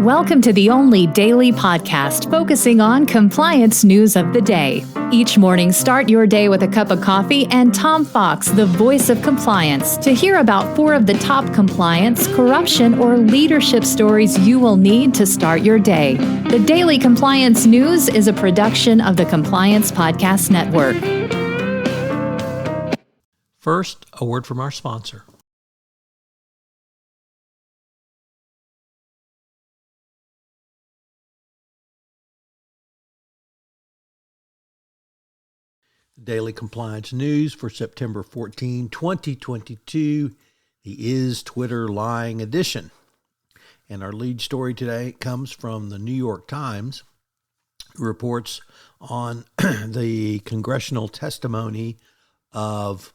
Welcome to the only daily podcast focusing on compliance news of the day. Each morning, start your day with a cup of coffee and Tom Fox, the voice of compliance, to hear about 4 of the top compliance, corruption, or leadership stories you will need to start your day. The Daily Compliance News is a production of the Compliance Podcast Network. First, a word from our sponsor. Daily Compliance News for September 14, 2022, the Is Twitter Lying edition. And our lead story today comes from the New York Times, who reports on the congressional testimony of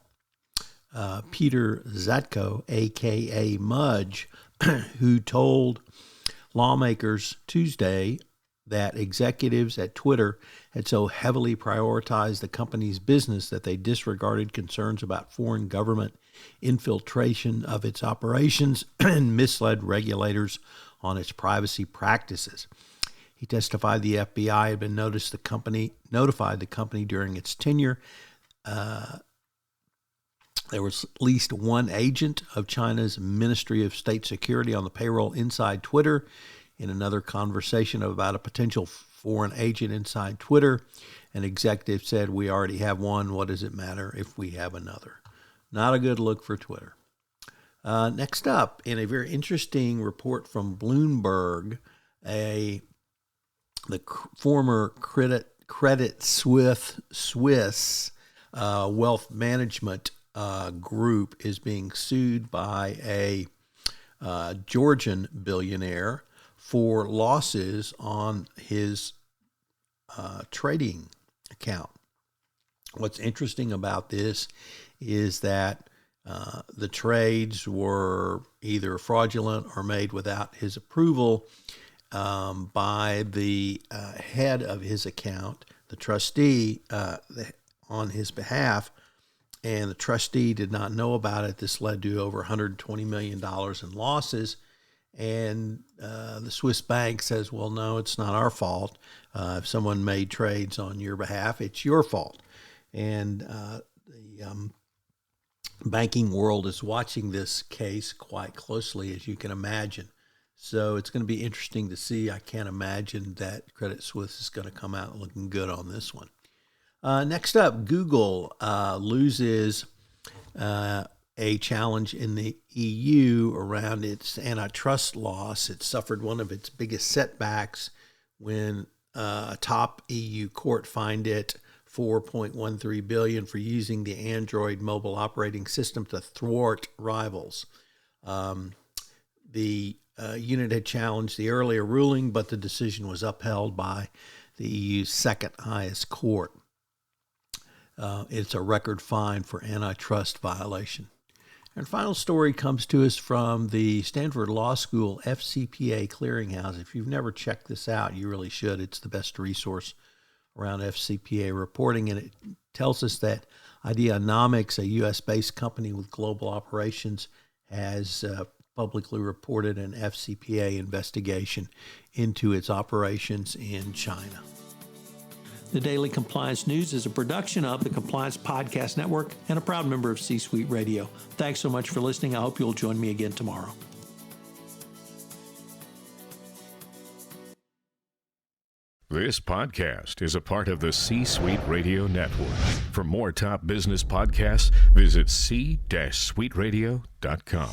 Peter Zatko, a.k.a. Mudge, who told lawmakers Tuesday that executives at Twitter had so heavily prioritized the company's business that they disregarded concerns about foreign government infiltration of its operations and misled regulators on its privacy practices. He testified the FBI had been notified the company during its tenure. There was at least one agent of China's Ministry of State Security on the payroll inside Twitter. In another conversation about a potential foreign agent inside Twitter, an executive said, "We already have one. What does it matter if we have another?" Not a good look for Twitter. Next up, in a very interesting report from Bloomberg, the former Credit Suisse wealth management group is being sued by a Georgian billionaire for losses on his trading account. What's interesting about this is that the trades were either fraudulent or made without his approval by the head of his account, the trustee on his behalf, and the trustee did not know about it. This led to over $120 million in losses. And the Swiss bank says, well, no, it's not our fault. If someone made trades on your behalf, it's your fault. And the banking world is watching this case quite closely, as you can imagine. So it's going to be interesting to see. I can't imagine that Credit Suisse is going to come out looking good on this one. Next up, Google loses a challenge in the EU around its antitrust loss. It suffered one of its biggest setbacks when a top EU court fined it $4.13 billion for using the Android mobile operating system to thwart rivals. The unit had challenged the earlier ruling, but the decision was upheld by the EU's second highest court. It's a record fine for antitrust violation. And final story comes to us from the Stanford Law School FCPA Clearinghouse. If you've never checked this out, you really should. It's the best resource around FCPA reporting, and it tells us that Ideanomics, a U.S.-based company with global operations, has publicly reported an FCPA investigation into its operations in China. The Daily Compliance News is a production of the Compliance Podcast Network and a proud member of C-Suite Radio. Thanks so much for listening. I hope you'll join me again tomorrow. This podcast is a part of the C-Suite Radio Network. For more top business podcasts, visit c-suiteradio.com.